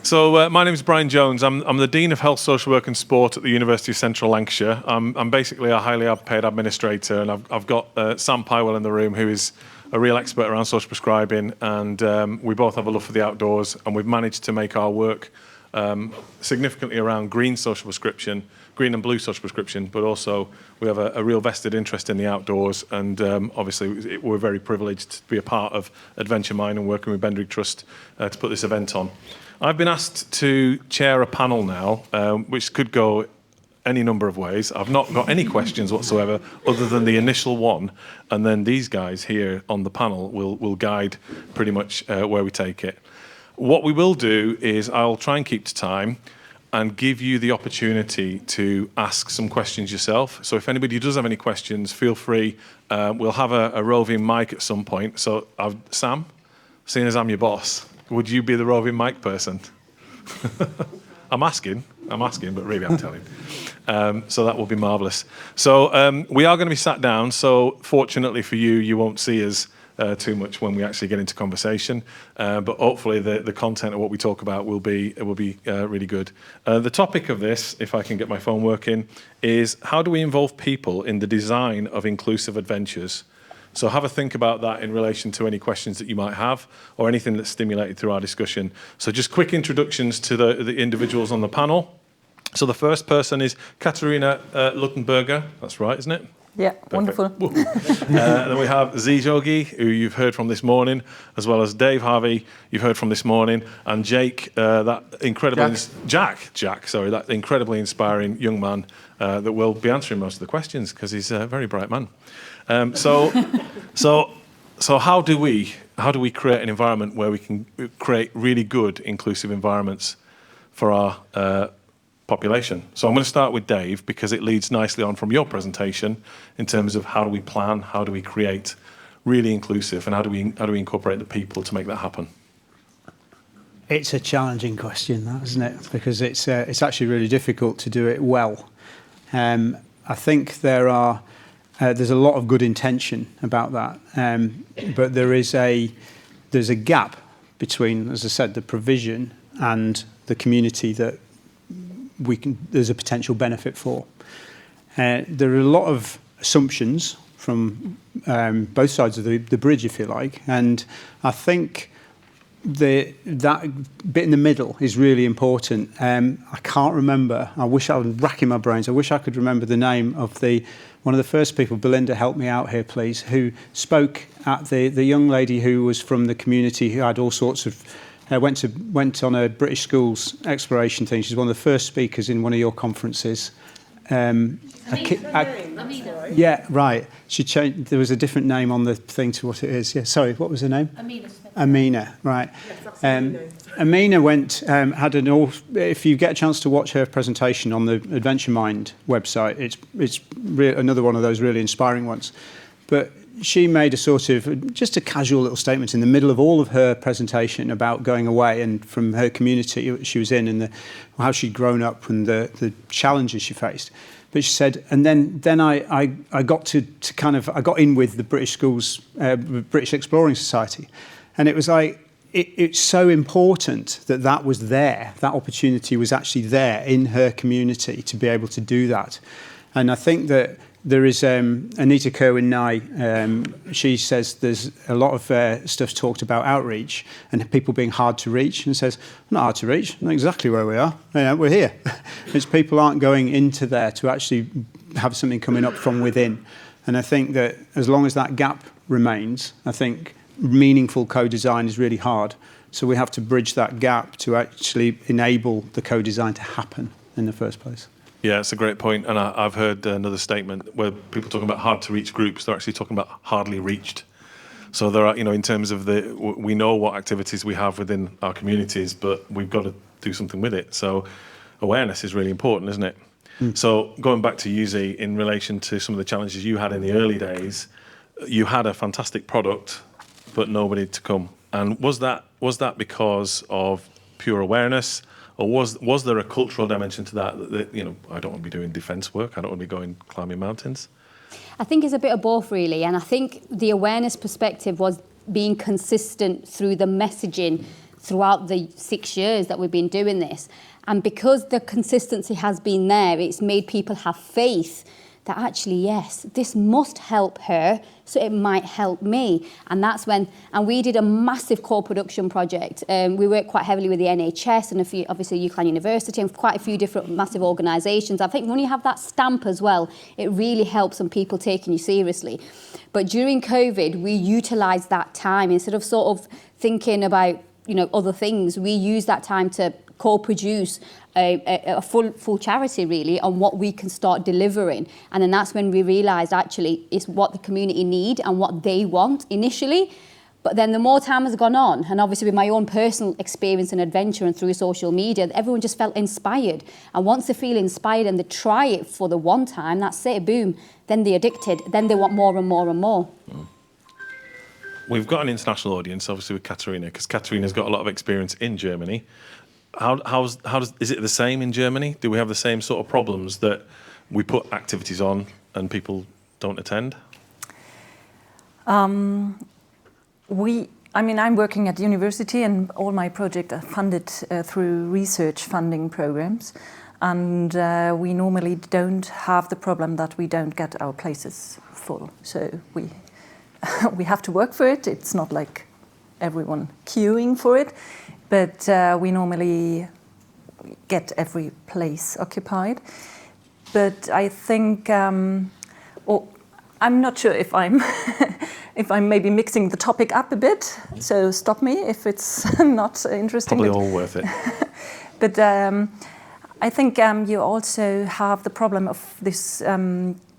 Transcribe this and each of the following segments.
So my name is Brian Jones. I'm the Dean of Health, Social Work and Sport at the University of Central Lancashire. I'm basically a highly paid administrator, and I've got Sam Pywell in the room, who is a real expert around social prescribing, and we both have a love for the outdoors, and we've managed to make our work significantly around green social prescription, green and blue social prescription, but also we have a real vested interest in the outdoors, and obviously we're very privileged to be a part of Adventure Mine and working with Bendrig Trust to put this event on. I've been asked to chair a panel now, which could go any number of ways. I've not got any questions whatsoever other than the initial one, and then these guys here on the panel will guide pretty much where we take it. What we will do is I'll try and keep to time and give you the opportunity to ask some questions yourself. So if anybody does have any questions, feel free. We'll have a roving mic at some point. So Sam, seeing as I'm your boss, would you be the roving mic person? I'm asking, but really I'm telling. So that will be marvellous. So we are going to be sat down. So fortunately for you, you won't see us too much when we actually get into conversation. But hopefully the content of what we talk about will be really good. The topic of this, if I can get my phone working, is how do we involve people in the design of inclusive adventures? So have a think about that in relation to any questions that you might have or anything that's stimulated through our discussion. So just quick introductions to the individuals on the panel. So the first person is Katharina Luttenberger. That's right, isn't it? Yeah, perfect. Wonderful. Then we have Jogi, who you've heard from this morning, as well as Dave Harvey, you've heard from this morning, and Jake, that incredibly inspiring young man that will be answering most of the questions because he's a very bright man. So how do we create an environment where we can create really good inclusive environments for our population? So I'm going to start with Dave because it leads nicely on from your presentation in terms of how do we plan, how do we create really inclusive, and how do we incorporate the people to make that happen? It's a challenging question, that, isn't it? Because it's actually really difficult to do it well. I think there's a lot of good intention about that, but there's a gap between, as I said, the provision and the community that there's a potential benefit for. There are a lot of assumptions from both sides of the bridge, if you like, and I think that bit in the middle is really important. I can't remember. I wish I was racking my brains. I wish I could remember the name of one of the first people. Belinda, help me out here, please. Who spoke at the young lady who was from the community who had all sorts of went on a British schools exploration thing. She's one of the first speakers in one of your conferences. Amina. Yeah, right. She changed. There was a different name on the thing to what it is. Yeah, sorry. What was her name? Amina, right. Amina went, if you get a chance to watch her presentation on the Adventure Mind website, it's another one of those really inspiring ones. But she made just a casual little statement in the middle of all of her presentation about going away and from her community she was in and how she'd grown up and the challenges she faced. But she said, and then I got to I got in with the British Schools, British Exploring Society. And it was like, it's so important that was there. That opportunity was actually there in her community to be able to do that. And I think that there is Anita Kerwin-Nye. She says there's a lot of stuff talked about outreach and people being hard to reach, and says, not hard to reach, not exactly where we are. We're here. It's people aren't going into there to actually have something coming up from within. And I think that as long as that gap remains, I think meaningful co-design is really hard. So we have to bridge that gap to actually enable the co-design to happen in the first place. Yeah, it's a great point. And I've heard another statement where people talking about hard to reach groups, they're actually talking about hardly reached. So there are, in terms of we know what activities we have within our communities, but we've got to do something with it. So awareness is really important, isn't it? So going back to Yuzi, in relation to some of the challenges you had in the early days, you had a fantastic product, but nobody to come. And was that because of pure awareness, or was there a cultural dimension to that? I don't want to be doing defence work. I don't want to be going climbing mountains. I think it's a bit of both, really. And I think the awareness perspective was being consistent through the messaging throughout the 6 years that we've been doing this. And because the consistency has been there, it's made people have faith that actually, yes, this must help her, so it might help me. And that's when, and we did a massive co-production project. We worked quite heavily with the NHS and a few, obviously UCLan University and quite a few different massive organisations. I think when you have that stamp as well, it really helps on people taking you seriously. But during COVID, we utilised that time instead of sort of thinking about, you know, other things. We used that time to co-produce a full charity really on what we can start delivering. And then that's when we realised actually it's what the community need and what they want initially. But then the more time has gone on, and obviously with my own personal experience and adventure and through social media, everyone just felt inspired. And once they feel inspired and they try it for the one time, that's it, boom, then they're addicted, then they want more and more and more. We've got an international audience, obviously, with Katharina, because Katharina's got a lot of experience in Germany. Is it the same in Germany? Do we have the same sort of problems that we put activities on and people don't attend? I'm working at the university and all my projects are funded through research funding programs. And we normally don't have the problem that we don't get our places full. So we have to work for it. It's not like everyone queuing for it. But we normally get every place occupied. But I think, I'm not sure if I'm if I'm maybe mixing the topic up a bit. So stop me if it's not interesting. Probably all worth it. But I think you also have the problem of this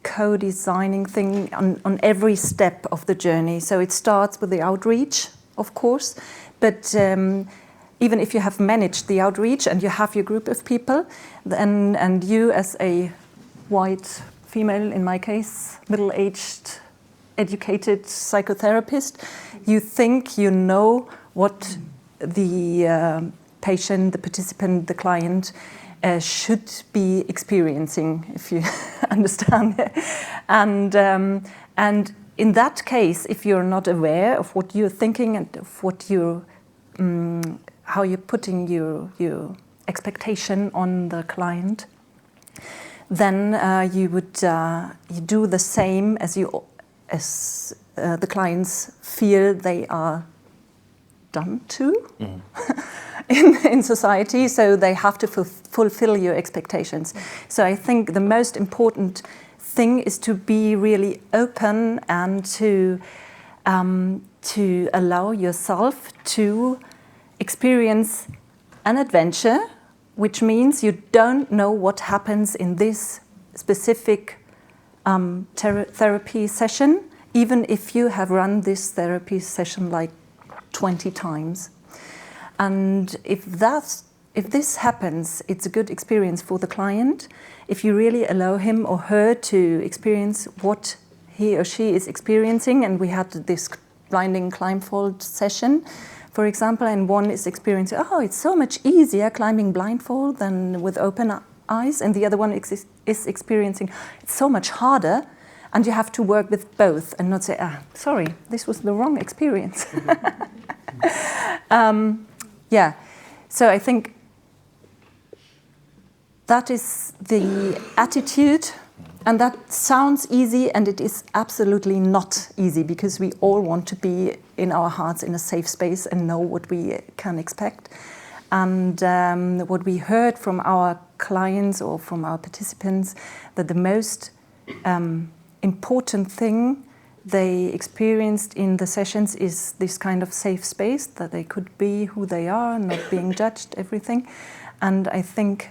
co-designing thing on every step of the journey. So it starts with the outreach, of course, but even if you have managed the outreach and you have your group of people, and you as a white female, in my case, middle-aged, educated psychotherapist, you think you know what the patient, the participant, the client should be experiencing, if you understand it. And in that case, if you're not aware of what you're thinking and of what you're how you're putting your expectation on the client, then you would you do the same as the clients feel they are done to in society. So they have to fulfill your expectations. So I think the most important thing is to be really open and to allow yourself to experience an adventure, which means you don't know what happens in this specific therapy session, even if you have run this therapy session like 20 times. And if this happens, it's a good experience for the client. If you really allow him or her to experience what he or she is experiencing, and we had this blinding blindfold session, for example, and one is experiencing, oh, it's so much easier climbing blindfold than with open eyes, and the other one is experiencing, it's so much harder, and you have to work with both and not say, sorry, this was the wrong experience. Yeah, so I think that is the attitude, and that sounds easy, and it is absolutely not easy, because we all want to be in our hearts in a safe space and know what we can expect. And what we heard from our clients or from our participants, that the most important thing they experienced in the sessions is this kind of safe space, that they could be who they are, not being judged, everything. And I think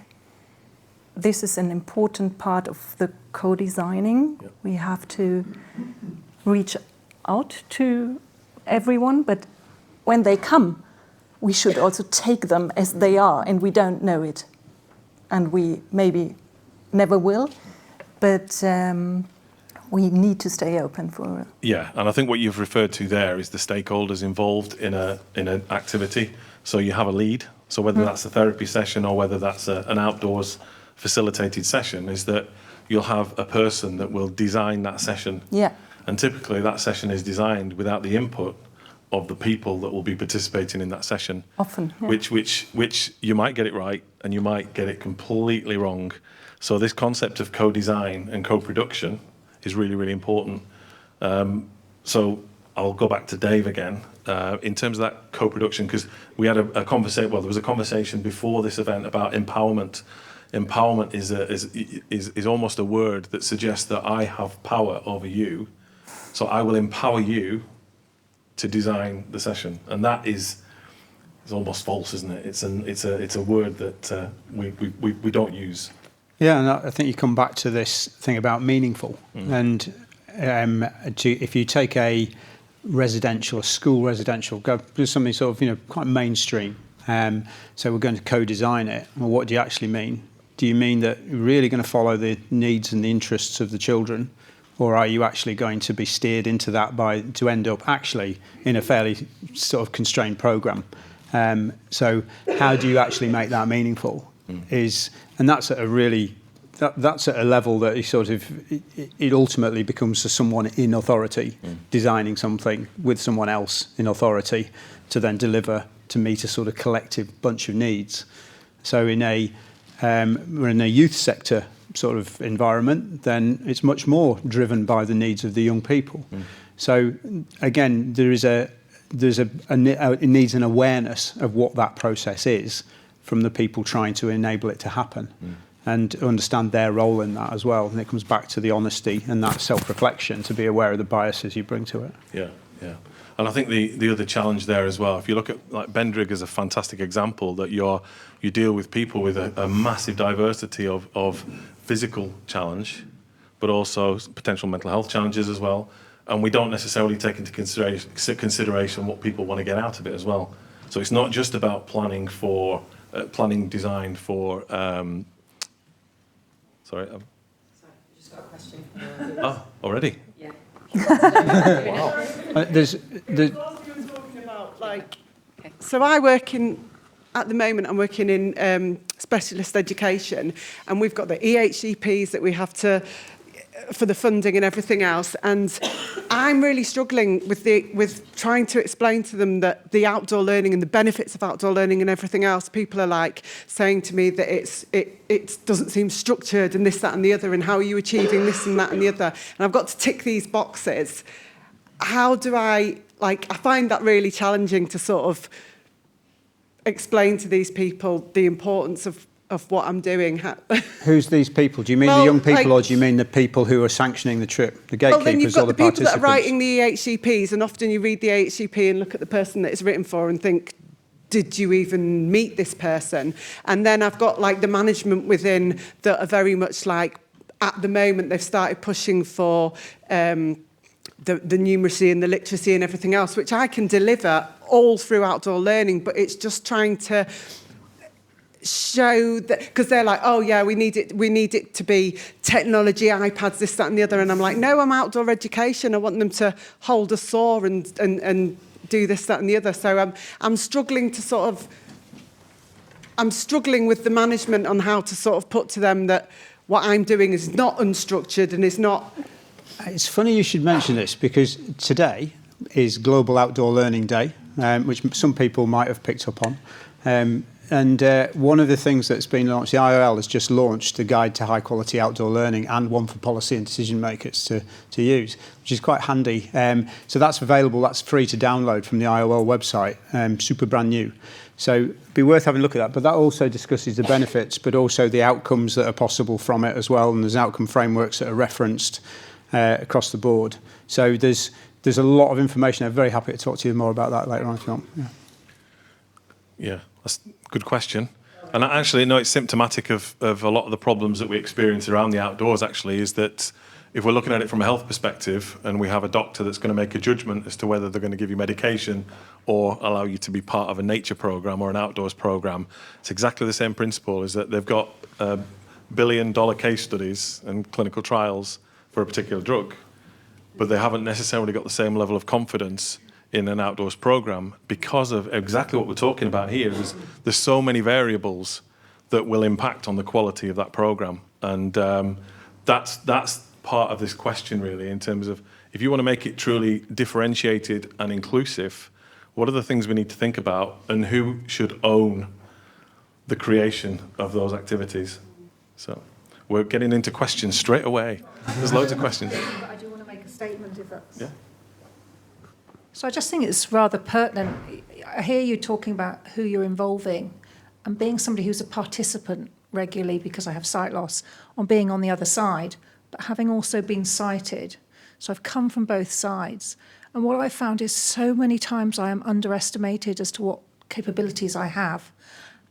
this is an important part of the co-designing. Yep. We have to reach out to everyone, but when they come, we should also take them as they are, and we don't know it. And we maybe never will, but we need to stay open for it. Yeah, and I think what you've referred to there is the stakeholders involved in an activity. So you have a lead, so whether that's a therapy session or whether that's an outdoors facilitated session, is that you'll have a person that will design that session. Yeah. And typically that session is designed without the input of the people that will be participating in that session. Often, yeah. Which you might get it right and you might get it completely wrong. So this concept of co-design and co-production is really, really important. So I'll go back to Dave again. In terms of that co-production, because we had a conversation, well, there was a conversation before this event about empowerment. Empowerment is almost a word that suggests that I have power over you, so I will empower you to design the session, and that is almost false, isn't it? It's a word that we don't use. Yeah, and I think you come back to this thing about meaningful, and if you take a school residential, go do something sort of quite mainstream. So we're going to co-design it. Well, what do you actually mean? Do you mean that you're really going to follow the needs and the interests of the children, or are you actually going to be steered into that to end up actually in a fairly sort of constrained program? So how do you actually make that meaningful? And that's at a really that's at a level that it ultimately becomes to someone in authority designing something with someone else in authority to then deliver to meet a sort of collective bunch of needs. So we're in a youth sector sort of environment, then it's much more driven by the needs of the young people. So again, there's a it needs an awareness of what that process is from the people trying to enable it to happen, and understand their role in that as well. And it comes back to the honesty and that self-reflection to be aware of the biases you bring to it. Yeah. And I think the other challenge there as well, if you look at like Bendrig is a fantastic example, that you deal with people with a massive diversity of physical challenge, but also potential mental health challenges as well. And we don't necessarily take into consideration what people want to get out of it as well. So it's not just about planning design for. Sorry, just got a question from the audience. Oh, already? Yeah. Wow. So I work at the moment, I'm working in specialist education, and we've got the EHCPs that we have to, for the funding and everything else. And I'm really struggling with trying to explain to them that the outdoor learning and the benefits of outdoor learning and everything else. People are like saying to me that it doesn't seem structured and this, that and the other, and how are you achieving this and that and the other? And I've got to tick these boxes. How do I find that really challenging to sort of explain to these people the importance of what I'm doing. Who's these people? Do you mean the young people, or do you mean the people who are sanctioning the trip, the gatekeepers, then you've got or the people participants? that are writing the EHCPs, and often you read the EHCP and look at the person that it's written for and think, did you even meet this person? And then I've got like the management within that are very much like, at the moment they've started pushing for the numeracy and the literacy and everything else, which I can deliver all through outdoor learning, but it's just trying to show that, because they're like, oh yeah, we need it to be technology, iPads, this, that and the other, and I'm like, no, I'm outdoor education. I want them to hold a saw and do this, that and the other. So I'm struggling with the management on how to sort of put to them that what I'm doing is not unstructured and is not. It's funny you should mention this, because today is Global Outdoor Learning Day, which some people might have picked up on. And one of the things that's been launched, the IOL has just launched a guide to high quality outdoor learning, and one for policy and decision makers to use, which is quite handy. So that's available, that's free to download from the IOL website, super brand new. So it'd be worth having a look at that. But that also discusses the benefits, but also the outcomes that are possible from it as well. And there's outcome frameworks that are referenced across the board. So there's a lot of information. I'm very happy to talk to you more about that later on if you want. Yeah, that's a good question. And actually, no, it's symptomatic of a lot of the problems that we experience around the outdoors, actually, is that if we're looking at it from a health perspective and we have a doctor that's going to make a judgment as to whether they're going to give you medication or allow you to be part of a nature program or an outdoors program, it's exactly the same principle, is that they've got billion-dollar case studies and clinical trials for a particular drug, but they haven't necessarily got the same level of confidence in an outdoors program because of exactly what we're talking about here. There's so many variables that will impact on the quality of that program, and that's part of this question really, in terms of if you want to make it truly differentiated and inclusive, What are the things we need to think about, and who should own the creation of those activities? So we're getting into questions straight away. There's loads of questions. But I do want to make a statement if that's... Yeah. So I just think it's rather pertinent. I hear you talking about who you're involving, and being somebody who's a participant regularly, because I have sight loss, on being on the other side, but having also been sighted. So I've come from both sides. And what I've found is so many times I am underestimated as to what capabilities I have.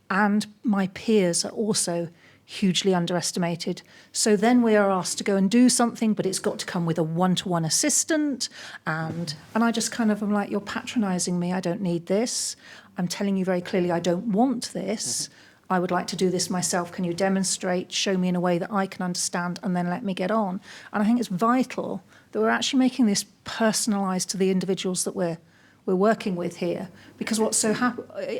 And my peers are also hugely underestimated. So then we are asked to go and do something, but it's got to come with a one-to-one assistant. And I just kind of am like, you're patronising me. I don't need this. I'm telling you very clearly I don't want this. I would like to do this myself. Can you demonstrate, show me in a way that I can understand, and then let me get on? And I think it's vital that we're actually making this personalised to the individuals that we're working with here, because what so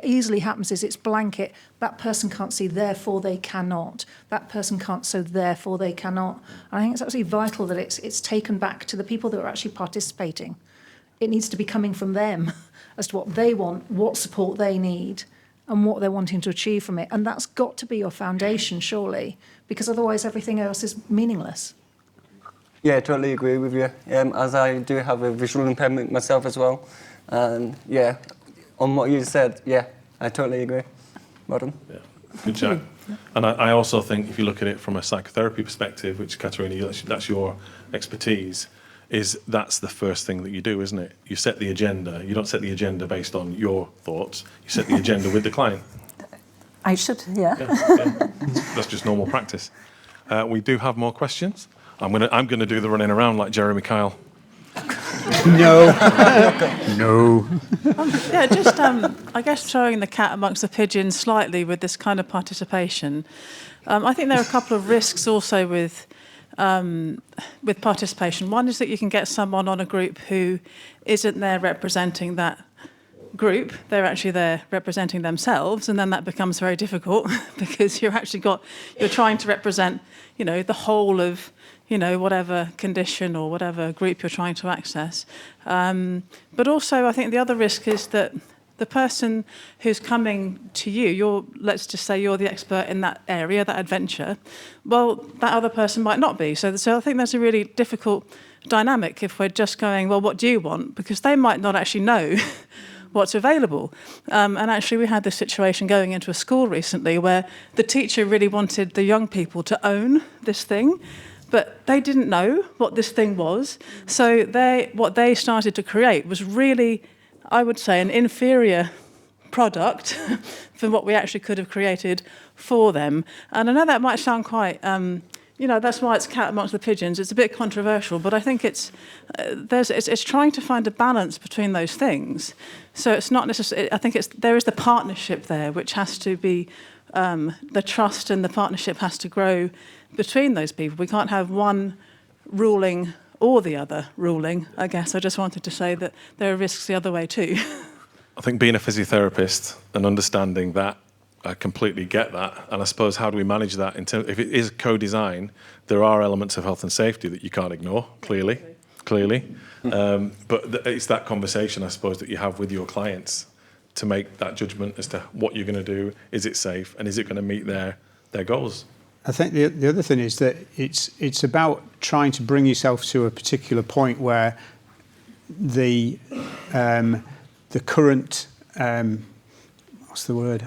easily happens is it's blanket. That person can't see, therefore they cannot. That person can't, so therefore they cannot. And I think it's absolutely vital that it's taken back to the people that are actually participating. It needs to be coming from them as to what they want, what support they need, and what they're wanting to achieve from it. And that's got to be your foundation, surely, because otherwise everything else is meaningless. Yeah, I totally agree with you. As I do have a visual impairment myself as well. And yeah, on what you said, yeah, I totally agree. Madam. Yeah, good chat. And I also think if you look at it from a psychotherapy perspective, which Katharina, that's your expertise, that's the first thing that you do, isn't it? You set the agenda. You don't set the agenda based on your thoughts. You set the agenda with the client. I should, yeah. That's just normal practice. We do have more questions. I'm gonna do the running around like Jeremy Kyle. No. No. Yeah, just I guess throwing the cat amongst the pigeons slightly with this kind of participation. I think there are a couple of risks also with participation. One is that you can get someone on a group who isn't there representing that group. They're actually there representing themselves, and then that becomes very difficult because you're trying to represent, the whole of, whatever condition or whatever group you're trying to access. But also, I think the other risk is that the person who's coming to you, let's just say you're the expert in that area, that adventure, well, that other person might not be. So I think that's a really difficult dynamic if we're just going, well, what do you want? Because they might not actually know what's available. And actually, we had this situation going into a school recently where the teacher really wanted the young people to own this thing, but they didn't know what this thing was. So what they started to create was really, I would say, an inferior product from what we actually could have created for them. And I know that might sound quite, that's why it's cat amongst the pigeons. It's a bit controversial, but I think it's trying to find a balance between those things. So it's not necessarily, I think there is the partnership there, which has to be, the trust and the partnership has to grow between those people. We can't have one ruling or the other ruling, I guess. I just wanted to say that there are risks the other way too. I think being a physiotherapist and understanding that, I completely get that. And I suppose, how do we manage that? If it is co-design, there are elements of health and safety that you can't ignore, clearly. But it's that conversation, I suppose, that you have with your clients to make that judgment as to what you're going to do. Is it safe? And is it going to meet their goals? I think the other thing is that it's about trying to bring yourself to a particular point where the current what's the word?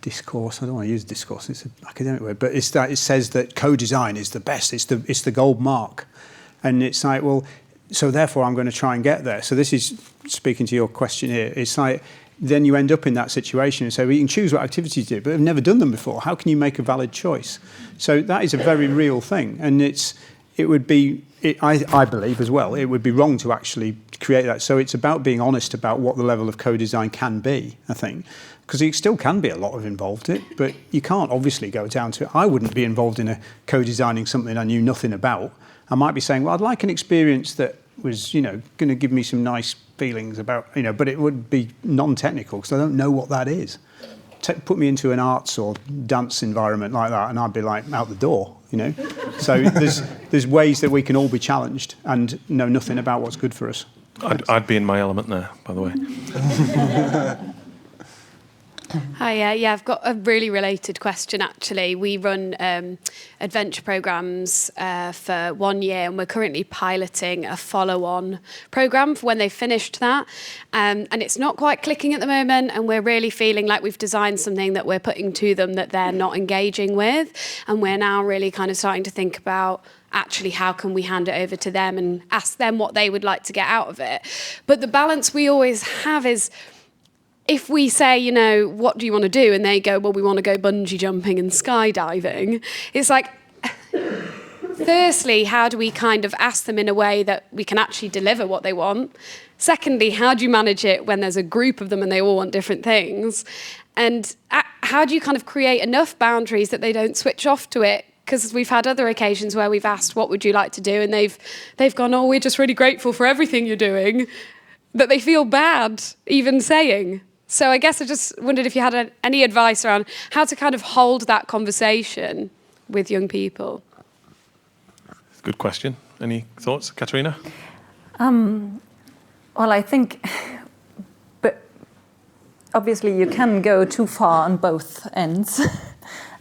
Discourse. I don't want to use discourse. It's an academic word, but it's that it says that co-design is the best. It's the gold mark, and it's like, well, so therefore I'm going to try and get there. So this is speaking to your question here. It's like, then you end up in that situation and say, well, you can choose what activities to do, but I've never done them before. How can you make a valid choice? So that is a very real thing, and I believe as well, it would be wrong to actually create that. So it's about being honest about what the level of co-design can be, I think, because it still can be a lot of involved in it, but you can't obviously go down to, I wouldn't be involved in a co-designing something I knew nothing about. I might be saying, well, I'd like an experience that was, going to give me some nice feelings about, but it would be non-technical because I don't know what that is. Put me into an arts or dance environment like that and I'd be like out the door, So there's ways that we can all be challenged and know nothing about what's good for us. I'd be in my element there, by the way. Hi, yeah, I've got a really related question, actually. We run adventure programmes for 1 year, and we're currently piloting a follow-on programme for when they've finished that. And it's not quite clicking at the moment, and we're really feeling like we've designed something that we're putting to them that they're not engaging with. And we're now really kind of starting to think about, actually, how can we hand it over to them and ask them what they would like to get out of it? But the balance we always have is, if we say, you know, what do you want to do? And they go, well, we want to go bungee jumping and skydiving. It's like, firstly, how do we kind of ask them in a way that we can actually deliver what they want? Secondly, how do you manage it when there's a group of them and they all want different things? And how do you kind of create enough boundaries that they don't switch off to it? Because we've had other occasions where we've asked, what would you like to do? And they've gone, oh, we're just really grateful for everything you're doing, that they feel bad even saying. So I guess I just wondered if you had any advice around how to kind of hold that conversation with young people. Good question. Any thoughts, Katharina? Well, I think, but obviously you can go too far on both ends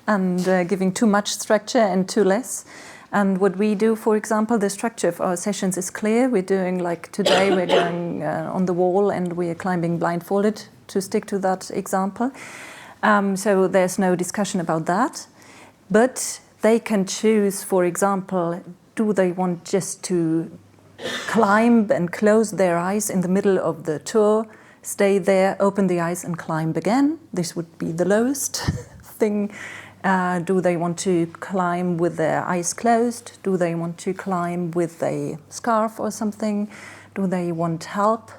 and giving too much structure and too less. And what we do, for example, the structure of our sessions is clear. We're doing, like today, we're going on the wall and we're climbing blindfolded, to stick to that example. So there's no discussion about that. But they can choose, for example, do they want just to climb and close their eyes in the middle of the tour, stay there, open the eyes and climb again? This would be the lowest thing. Do they want to climb with their eyes closed? Do they want to climb with a scarf or something? Do they want help?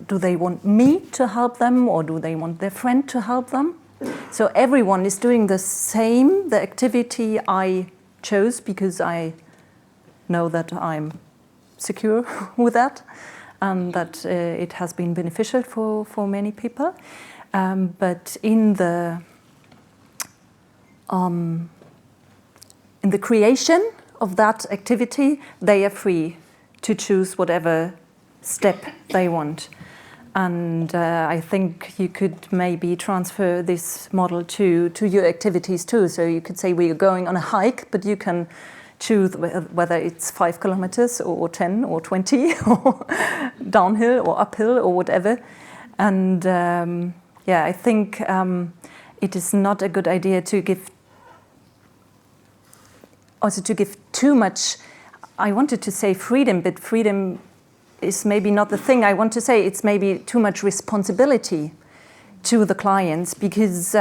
Do they want me to help them, or do they want their friend to help them? So everyone is doing the same, the activity I chose because I know that I'm secure with that and that it has been beneficial for many people. But in the creation of that activity, they are free to choose whatever step they want. And I think you could maybe transfer this model to your activities too. So you could say we are going on a hike, but you can choose whether it's 5 kilometers or 10 or 20 or downhill or uphill or whatever. And I think it is not a good idea to give too much. I wanted to say freedom, but freedom is maybe not the thing I want to say. It's maybe too much responsibility to the clients, because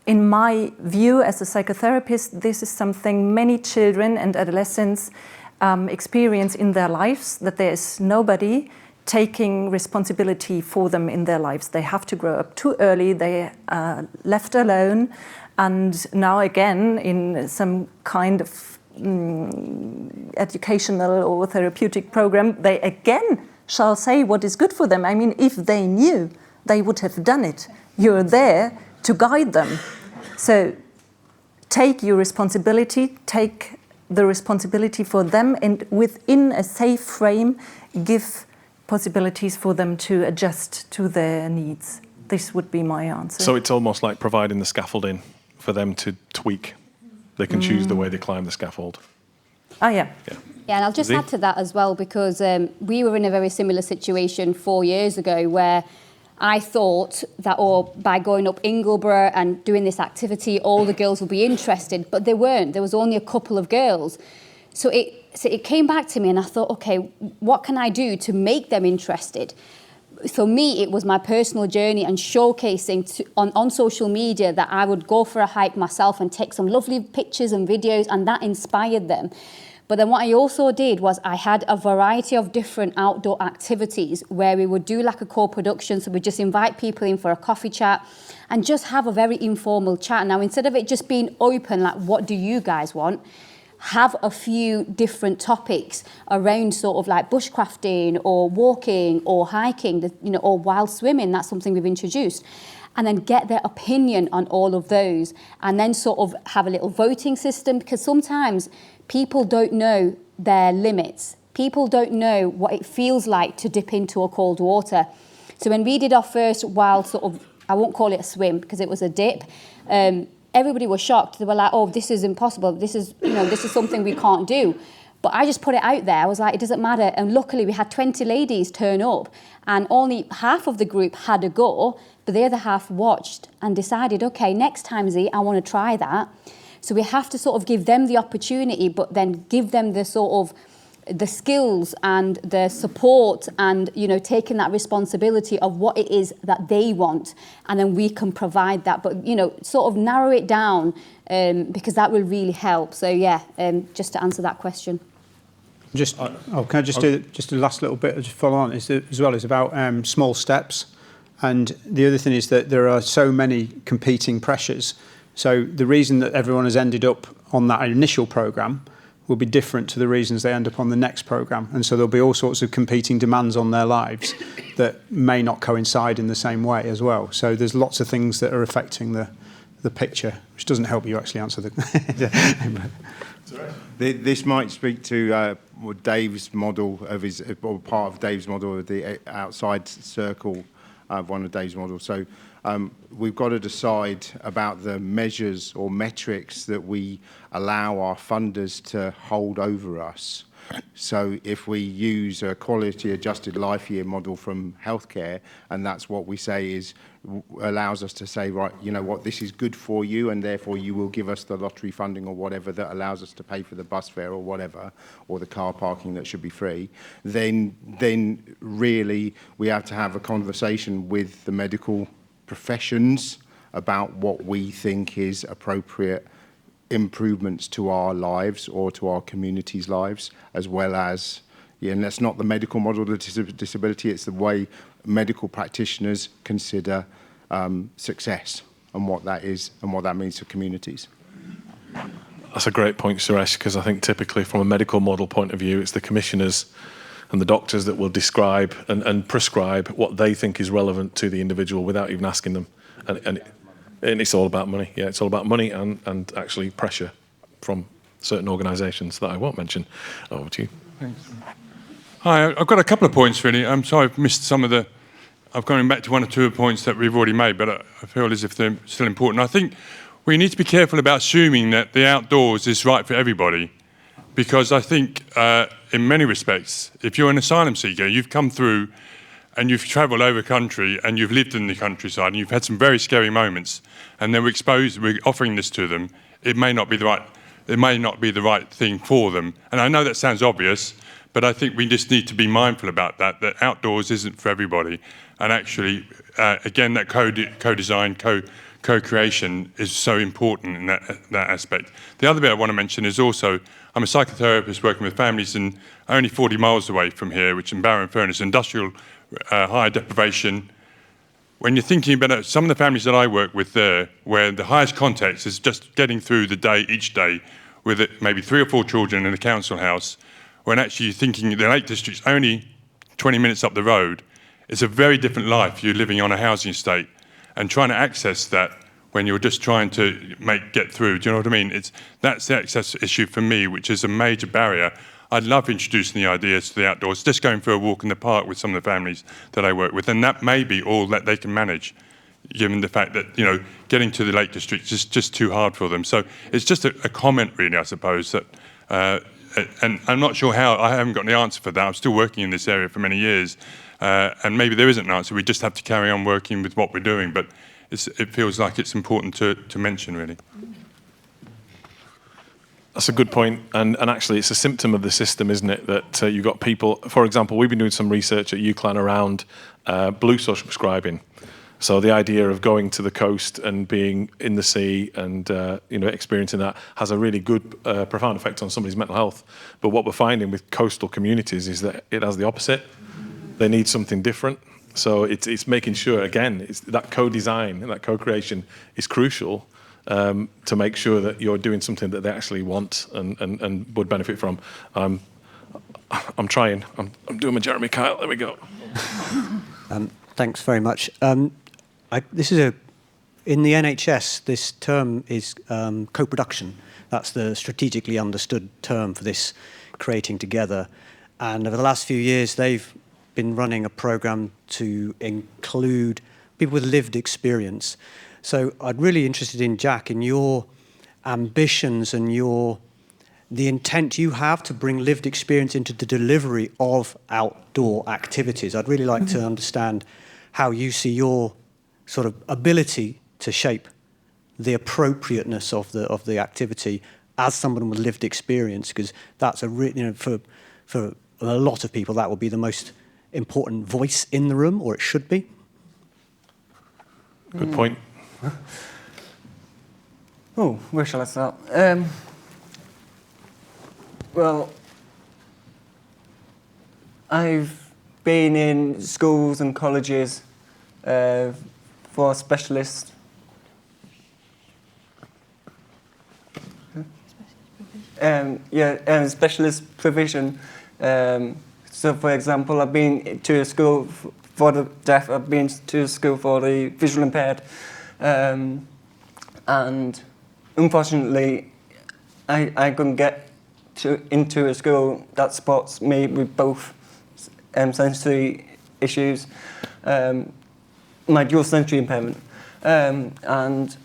in my view as a psychotherapist, this is something many children and adolescents experience in their lives, that there is nobody taking responsibility for them in their lives. They have to grow up too early, they are left alone, and now again in some kind of educational or therapeutic program, they again shall say what is good for them. I mean, if they knew, they would have done it. You're there to guide them. So take your responsibility, take the responsibility for them, and within a safe frame, give possibilities for them to adjust to their needs. This would be my answer. So it's almost like providing the scaffolding for them to tweak. They can choose the way they climb the scaffold. Oh, yeah. Yeah, and I'll just add to that as well, because we were in a very similar situation 4 years ago where I thought that by going up Ingleborough and doing this activity, all the girls would be interested, but they weren't. There was only a couple of girls. So it came back to me and I thought, okay, what can I do to make them interested? For me, it was my personal journey and showcasing on social media that I would go for a hike myself and take some lovely pictures and videos, and that inspired them. But then what I also did was I had a variety of different outdoor activities where we would do like a co-production. So we just invite people in for a coffee chat and just have a very informal chat. Now, instead of it just being open, like, what do you guys want? Have a few different topics around sort of like bushcrafting or walking or hiking, or wild swimming. That's something we've introduced. And then get their opinion on all of those, and then sort of have a little voting system, because sometimes people don't know their limits People don't know what it feels like to dip into a cold water. So when we did our first wild sort of, I won't call it a swim because it was a dip, everybody was shocked. They were like, oh, this is impossible. This is, this is something we can't do. But I just put it out there. I was like, it doesn't matter. And luckily we had 20 ladies turn up and only half of the group had a go, but the other half watched and decided, okay, next time, Z, I want to try that. So we have to sort of give them the opportunity, but then give them the sort of the skills and the support and, taking that responsibility of what it is that they want. And then we can provide that, but, sort of narrow it down because that will really help. So, yeah, just to answer that question. Can I just do just the last little bit, just follow on, as well, is about small steps. And the other thing is that there are so many competing pressures. So the reason that everyone has ended up on that initial programme will be different to the reasons they end up on the next programme. And so there'll be all sorts of competing demands on their lives that may not coincide in the same way as well. So there's lots of things that are affecting the picture, which doesn't help you actually answer the... This might speak to Dave's model of or part of Dave's model of the outside circle, one of Dave's models. So we've got to decide about the measures or metrics that we allow our funders to hold over us. So if we use a quality adjusted life year model from healthcare, and that's what we say is allows us to say, right, you know what, this is good for you, and therefore you will give us the lottery funding or whatever that allows us to pay for the bus fare or whatever, or the car parking that should be free, then really we have to have a conversation with the medical professions about what we think is appropriate improvements to our lives or to our communities' lives, as well as, and that's not the medical model of disability, it's the way medical practitioners consider success and what that is and what that means for communities. That's a great point, Suresh, because I think typically from a medical model point of view, it's the commissioners and the doctors that will describe and prescribe what they think is relevant to the individual without even asking them. And it's all about money. Yeah, it's all about money and actually pressure from certain organisations that I won't mention. Over to you. Thanks. Hi, I've got a couple of points really. I'm sorry I've missed some of the... I've gone back to one or two of the points that we've already made, but I feel as if they're still important. I think we need to be careful about assuming that the outdoors is right for everybody, because I think in many respects, if you're an asylum seeker, you've come through and you've travelled over country and you've lived in the countryside and you've had some very scary moments, and then we're offering this to them, it may not be the right thing for them. And I know that sounds obvious, but I think we just need to be mindful about that outdoors isn't for everybody. And actually, again, that co-design, co-creation is so important in that aspect. The other bit I want to mention is also, I'm a psychotherapist working with families and only 40 miles away from here, which in Barrow-in-Furness, industrial high deprivation. When you're thinking about some of the families that I work with there, where the highest context is just getting through the day each day with maybe 3 or 4 children in a council house, when actually you're thinking the Lake District's only 20 minutes up the road, it's a very different life. You're living on a housing estate and trying to access that when you're just trying to get through. Do you know what I mean? That's the access issue for me, which is a major barrier. I'd love introducing the ideas to the outdoors, just going for a walk in the park with some of the families that I work with, and that may be all that they can manage, given the fact that, getting to the Lake District is just too hard for them. So it's just a comment, really, I suppose, that, and I'm not sure how, I haven't got the answer for that. I'm still working in this area for many years, and maybe there isn't an answer. We just have to carry on working with what we're doing, but it feels like it's important to mention, really. That's a good point, and actually it's a symptom of the system, isn't it, that you've got people, for example, we've been doing some research at UCLan around blue social prescribing. So the idea of going to the coast and being in the sea and experiencing that has a really good, profound effect on somebody's mental health. But what we're finding with coastal communities is that it has the opposite. They need something different. So it's making sure, again, it's that co-design and that co-creation is crucial to make sure that you're doing something that they actually want and would benefit from. I'm trying. I'm doing my Jeremy Kyle. There we go. Thanks very much. This is in the NHS, this term is co-production. That's the strategically understood term for this creating together. And over the last few years, they've been running a program to include people with lived experience. So I'd really interested in, Jack, in your ambitions and the intent you have to bring lived experience into the delivery of outdoor activities. I'd really like to understand how you see your sort of ability to shape the appropriateness of the activity as someone with lived experience, because that's for a lot of people that will be the most important voice in the room, or it should be. Good point. Oh, where shall I start? Well, I've been in schools and colleges for specialists. Specialist provision. So, for example, I've been to a school for the deaf, I've been to a school for the visual impaired, and unfortunately, I couldn't get into a school that supports me with both sensory issues, my dual sensory impairment, and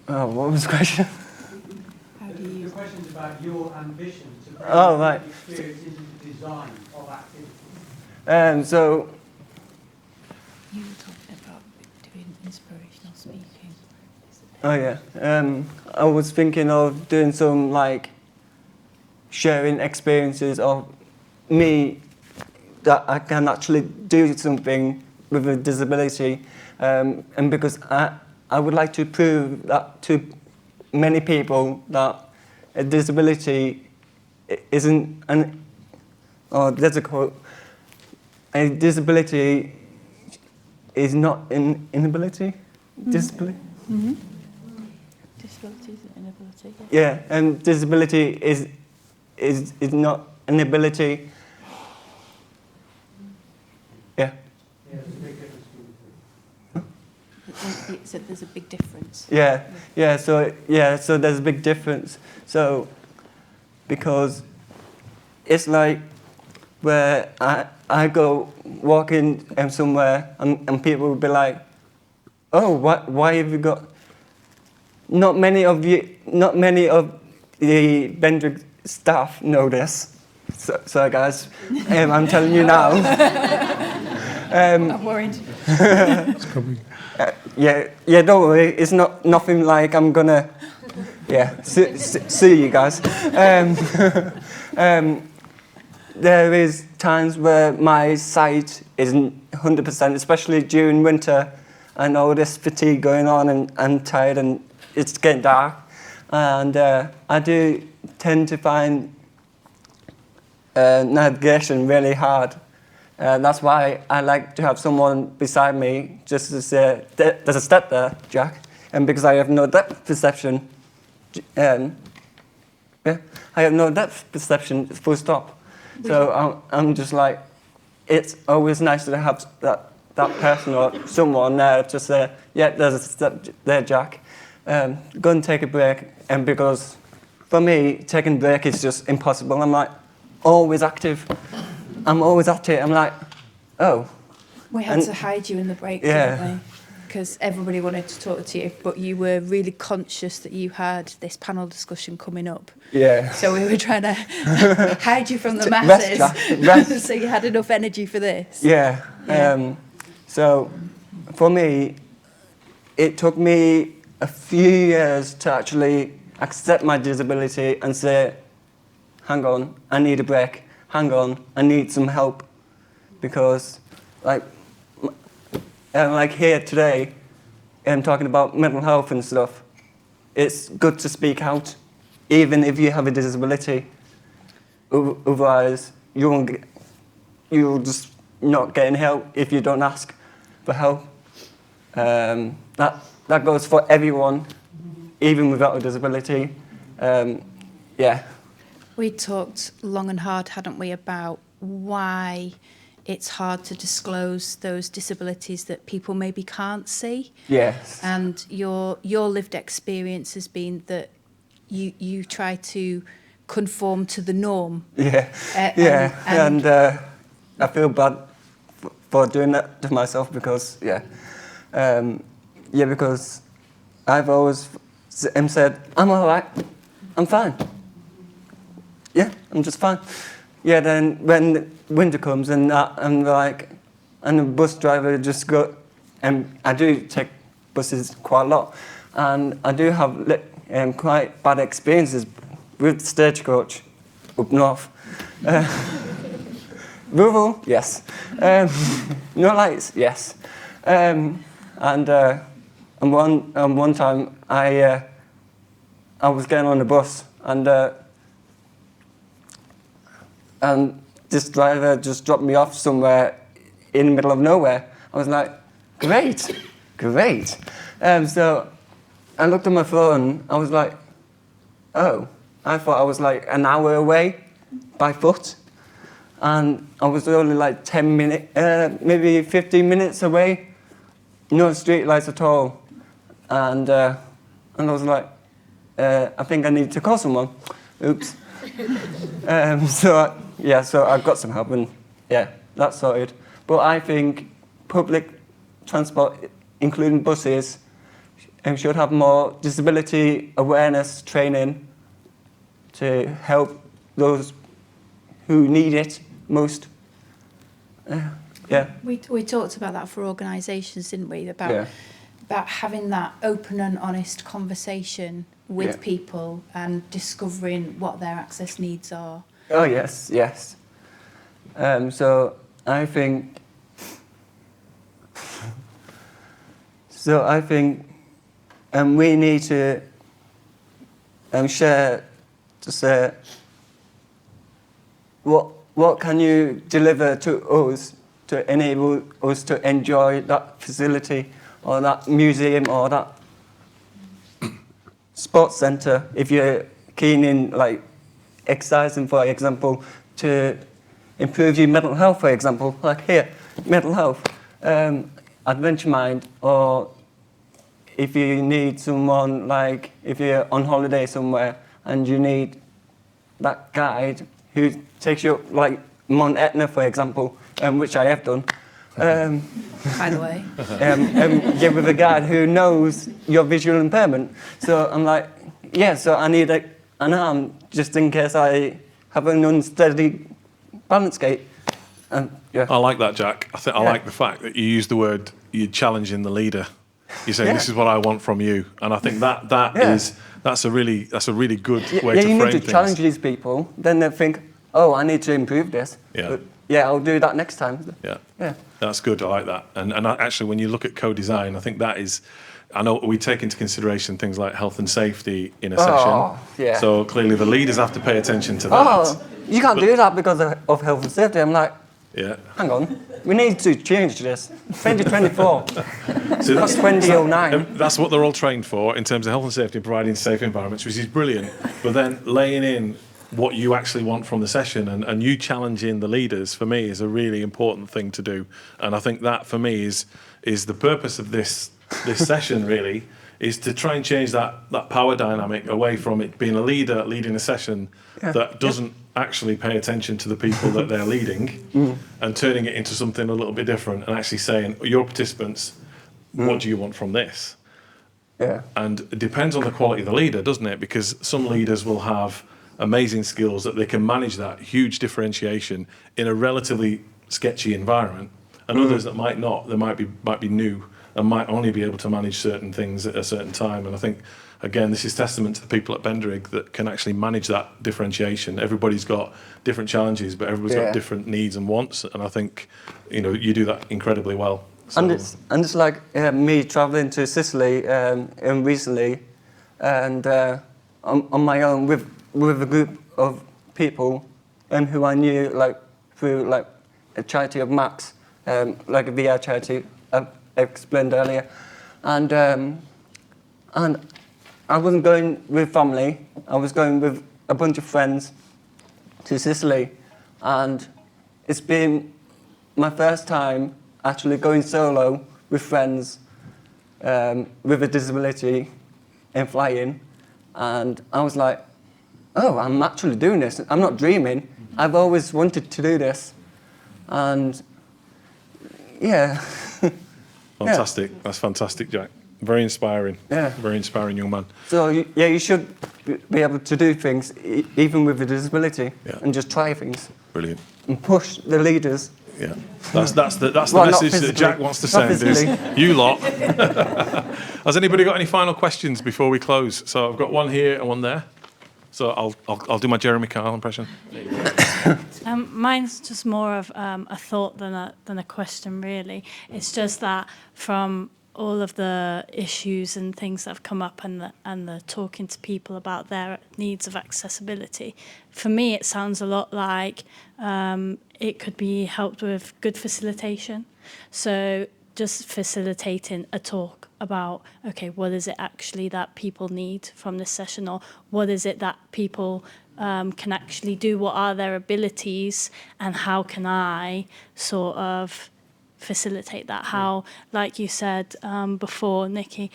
what was the question? The question's about your ambition to bring right. experience into the design of activities. So you were talking about doing inspirational speaking. Oh yeah. I was thinking of doing some like sharing experiences of me that I can actually do something with a disability, and because I would like to prove that to many people that a disability isn't there's a quote, a disability is not an inability. Disability? Mm-hmm. Disability is an inability. Yeah, and disability is not an ability. Yeah. So there's a big difference. So there's a big difference. So because it's like where I go walking somewhere and people will be like, oh, why have you got? Not many of the Bendrick staff know this. So guys, I'm telling you now. I'm worried. Don't worry. It's nothing like I'm gonna, see you guys. There is times where my sight isn't 100%, especially during winter. I know this fatigue going on and I'm tired and it's getting dark. And I do tend to find navigation really hard. That's why I like to have someone beside me just to say, there's a step there, Jack. And because I have no depth perception, I have no depth perception, full stop. So I'm just like, it's always nice to have that person or someone there to say, there's a step there, Jack. Go and take a break. And because for me, taking a break is just impossible. I'm like always active. I'm always at it. I'm like, oh. We had to hide you in the break, didn't we? Because everybody wanted to talk to you, but you were really conscious that you had this panel discussion coming up. Yeah. So we were trying to hide you from the masses. Rest. So you had enough energy for this. Yeah. So for me, it took me a few years to actually accept my disability and say, hang on, I need a break. Hang on, I need some help. Because like here today, I'm talking about mental health and stuff. It's good to speak out, even if you have a disability. Otherwise, you'll just not get any help if you don't ask for help. That goes for everyone, even without a disability. We talked long and hard, hadn't we, about why it's hard to disclose those disabilities that people maybe can't see. Yes. And your lived experience has been that you try to conform to the norm. Yeah, and I feel bad for doing that to myself because, because I've always said, I'm all right, I'm fine. Yeah, I'm just fine. Yeah, then when winter comes and the bus driver just go, and I do take buses quite a lot, and I do have quite bad experiences with stagecoach up north. Rural, yes. No lights, yes. And one time I was getting on the bus and this driver just dropped me off somewhere in the middle of nowhere. I was like, great. So I looked at my phone. I was like, oh, I thought I was like an hour away by foot. And I was only like 10 minutes, maybe 15 minutes away. No street lights at all. And I was like, I think I need to call someone. Oops. So I got some help and that's sorted. But I think public transport, including buses, should have more disability awareness training to help those who need it most. We talked about that for organisations, didn't we? About having that open and honest conversation with people and discovering what their access needs are. Oh yes. So I think we need to share to say what can you deliver to us to enable us to enjoy that facility or that museum or that sports centre if you're keen in like exercising, for example, to improve your mental health, for example, like here, mental health, adventure mind, or if you need someone, like if you're on holiday somewhere and you need that guide who takes you up, like Mount Etna, for example, which I have done. By the way. With a guide who knows your visual impairment. So I'm like, so I need an arm just in case I have an unsteady balance gait. I like that, Jack. I like the fact that you use the word, you're challenging the leader. You're saying, this is what I want from you. And I think that's a really good way to frame things. You need to challenge these people. Then they think, oh, I need to improve this. But I'll do that next time. Yeah. That's good. I like that. And actually, when you look at co-design, I think that is, I know we take into consideration things like health and safety in a session. So clearly the leaders have to pay attention to that. You can't do that because of health and safety. I'm like, hang on, we need to change this. 2024. So that's 2009. That's what they're all trained for in terms of health and safety and providing safe environments, which is brilliant. But then laying in what you actually want from the session and you challenging the leaders, for me, is a really important thing to do. And I think that, for me, is the purpose of this session, really, is to try and change that power dynamic away from it being a leader leading a session that doesn't actually pay attention to the people that they're leading and turning it into something a little bit different and actually saying, your participants, what do you want from this? And it depends on the quality of the leader, doesn't it? Because some leaders will have amazing skills that they can manage that huge differentiation in a relatively sketchy environment, and others that might not. They might be new and might only be able to manage certain things at a certain time. And I think, again, this is testament to the people at Benderig that can actually manage that differentiation. Everybody's got different challenges, but everybody's got different needs and wants. And I think, you do that incredibly well. So. And it's like me travelling to Sicily recently, and on my own with a group of people who I knew through a charity of Max, like a VR charity I explained earlier, and I wasn't going with family. I was going with a bunch of friends to Sicily, and it's been my first time actually going solo with friends with a disability and flying, and I was like, oh, I'm actually doing this. I'm not dreaming. I've always wanted to do this. And yeah. Fantastic. Yeah. That's fantastic, Jack. Very inspiring. Yeah. Very inspiring young man. So, yeah, you should be able to do things, even with a disability, and just try things. Brilliant. And push the leaders. Yeah. That's the message that Jack wants to send is, you lot. Has anybody got any final questions before we close? So I've got one here and one there. So I'll do my Jeremy Kyle impression. Mine's just more of a thought than a question, really. It's just that from all of the issues and things that have come up and the talking to people about their needs of accessibility, for me it sounds a lot like it could be helped with good facilitation. So just facilitating a talk about, okay, what is it actually that people need from this session, or what is it that people can actually do, what are their abilities, and how can I sort of facilitate that? How, like you said before, Nikki,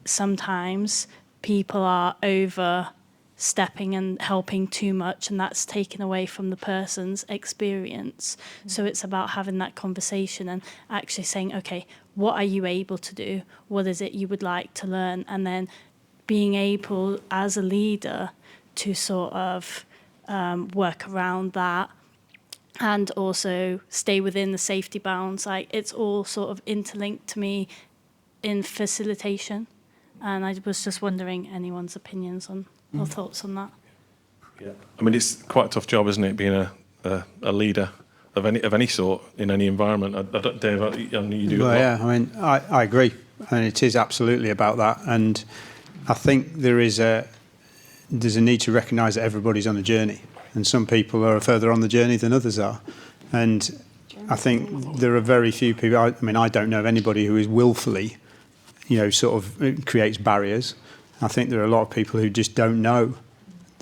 sometimes people are overstepping and helping too much, and that's taken away from the person's experience. So it's about having that conversation and actually saying, okay, what are you able to do? What is it you would like to learn? And then being able, as a leader, to sort of work around that, and also stay within the safety bounds. Like, it's all sort of interlinked to me in facilitation. And I was just wondering anyone's opinions on or thoughts on that. Yeah. I mean, it's quite a tough job, isn't it, being a leader of any sort in any environment. Dave, I know you do. Well, yeah, I mean, I agree. And it is absolutely about that. And I think there's a need to recognise that everybody's on a journey. And some people are further on the journey than others are. And I think there are very few people, I mean, I don't know of anybody who is willfully, sort of creates barriers. I think there are a lot of people who just don't know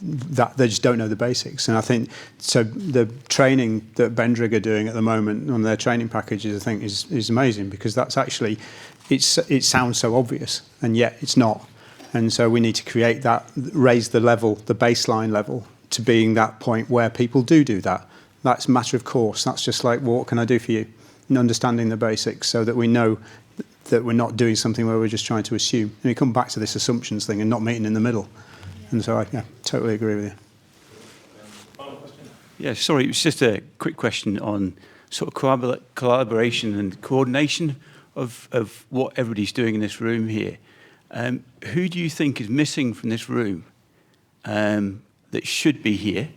that, they just don't know the basics. And I think, so the training that Bendrig are doing at the moment on their training packages, I think is amazing, because that's actually, it sounds so obvious, and yet it's not. And so we need to create that, raise the level, the baseline level, to being that point where people do that. That's a matter of course. That's just like, well, what can I do for you? And understanding the basics so that we know that we're not doing something where we're just trying to assume. And we come back to this assumptions thing and not meeting in the middle. And so I totally agree with you. Yeah, sorry, it was just a quick question on sort of collaboration and coordination of what everybody's doing in this room here. Who do you think is missing from this room that should be here?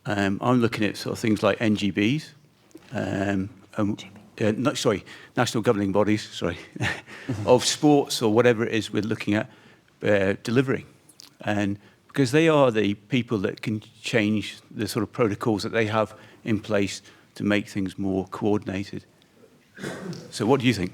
I'm looking at sort of things like NGBs, national governing bodies, of sports or whatever it is we're looking at delivering. And because they are the people that can change the sort of protocols that they have in place to make things more coordinated. So what do you think?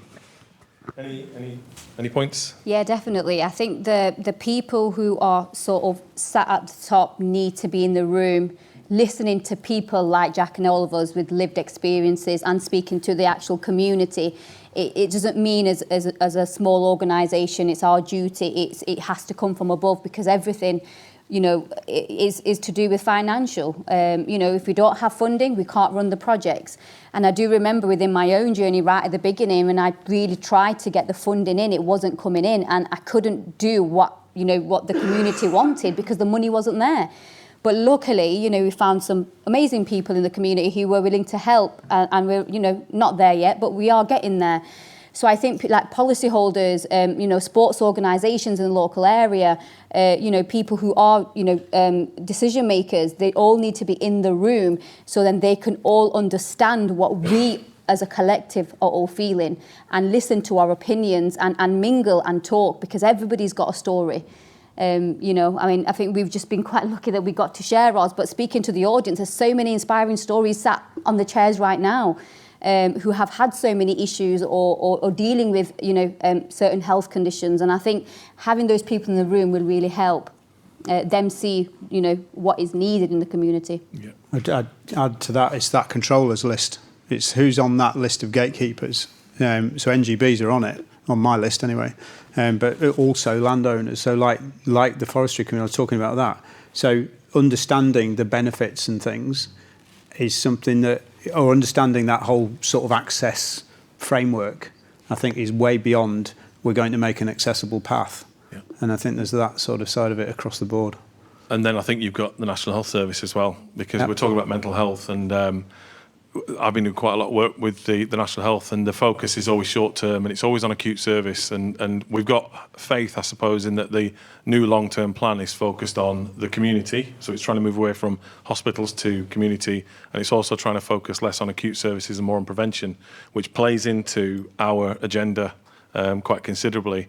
Any points? Yeah, definitely. I think the people who are sort of sat at the top need to be in the room listening to people like Jack and all of us with lived experiences and speaking to the actual community. It doesn't mean as a small organisation it's our duty. It has to come from above, because everything, is to do with financial. If we don't have funding, we can't run the projects. And I do remember within my own journey right at the beginning, when I really tried to get the funding in, it wasn't coming in, and I couldn't do what the community wanted because the money wasn't there. But luckily, we found some amazing people in the community who were willing to help, and we're, not there yet, but we are getting there. So I think like policyholders, sports organisations in the local area, people who are, decision makers, they all need to be in the room so then they can all understand what we as a collective are all feeling, and listen to our opinions and mingle and talk, because everybody's got a story. I think we've just been quite lucky that we got to share ours, but speaking to the audience, there's so many inspiring stories sat on the chairs right now, who have had so many issues or dealing with, certain health conditions. And I think having those people in the room will really help them see, what is needed in the community. Yeah. I'd add to that, it's that controllers list. It's who's on that list of gatekeepers. So NGBs are on it, on my list anyway. but also landowners. So like the forestry community, I was talking about that. So understanding the benefits and things is something that, or understanding that whole sort of access framework, I think is way beyond we're going to make an accessible path. Yeah. And I think there's that sort of side of it across the board. And then I think you've got the National Health Service as well, because we're talking about mental health, and I've been doing quite a lot of work with the National Health, and the focus is always short term, and it's always on acute service, and we've got faith, I suppose, in that the new long-term plan is focused on the community, so it's trying to move away from hospitals to community, and it's also trying to focus less on acute services and more on prevention, which plays into our agenda quite considerably.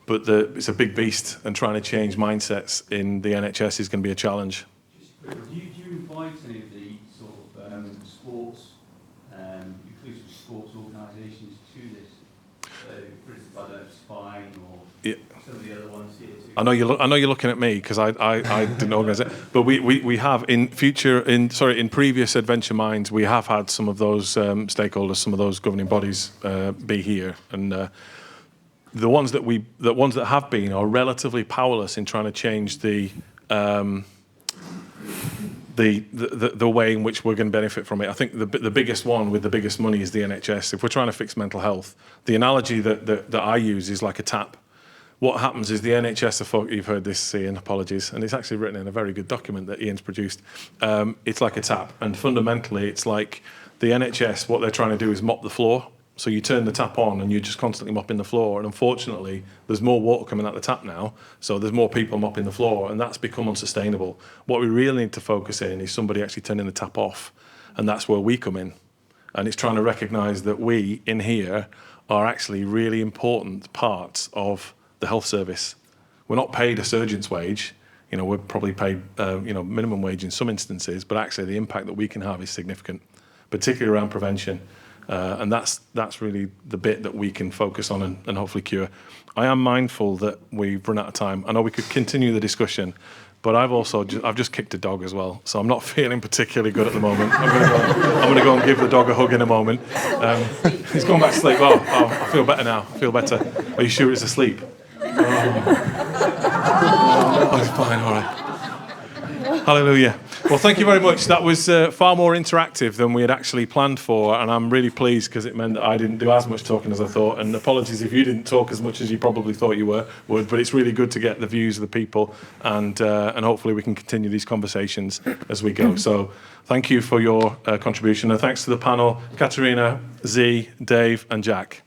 But it's a big beast, and trying to change mindsets in the NHS is going to be a challenge. Do you invite any of the sort of sports, inclusive sports organisations to this? So, for instance, I don't know, Spine or some of the other ones here too. I know you're looking at me because I didn't organise it, but we have in previous Adventure Minds we have had some of those stakeholders, some of those governing bodies be here, and the ones that have been are relatively powerless in trying to change the way in which we're going to benefit from it. I think the biggest one with the biggest money is the NHS. If we're trying to fix mental health, the analogy that I use is like a tap. What happens is the NHS, you've heard this, Ian, apologies, and it's actually written in a very good document that Ian's produced. It's like a tap, and fundamentally it's like the NHS, what they're trying to do is mop the floor. So you turn the tap on and you're just constantly mopping the floor. And unfortunately, there's more water coming out the tap now. So there's more people mopping the floor, and that's become unsustainable. What we really need to focus in is somebody actually turning the tap off. And that's where we come in. And it's trying to recognise that we in here are actually really important parts of the health service. We're not paid a surgeon's wage. We're probably paid minimum wage in some instances, but actually the impact that we can have is significant, particularly around prevention. And that's really the bit that we can focus on and hopefully cure. I am mindful that we've run out of time. I know we could continue the discussion, but I've just kicked a dog as well, so I'm not feeling particularly good at the moment. I'm going to go and give the dog a hug in a moment. He's gone back to sleep. Oh, I feel better now. I feel better. Are you sure it's asleep? Oh, it's fine. All right. Hallelujah. Well, thank you very much. That was far more interactive than we had actually planned for, and I'm really pleased because it meant that I didn't do as much talking as I thought, and apologies if you didn't talk as much as you probably thought you would, but it's really good to get the views of the people, and hopefully we can continue these conversations as we go. So thank you for your contribution, and thanks to the panel, Katharina, Z, Dave and Jack.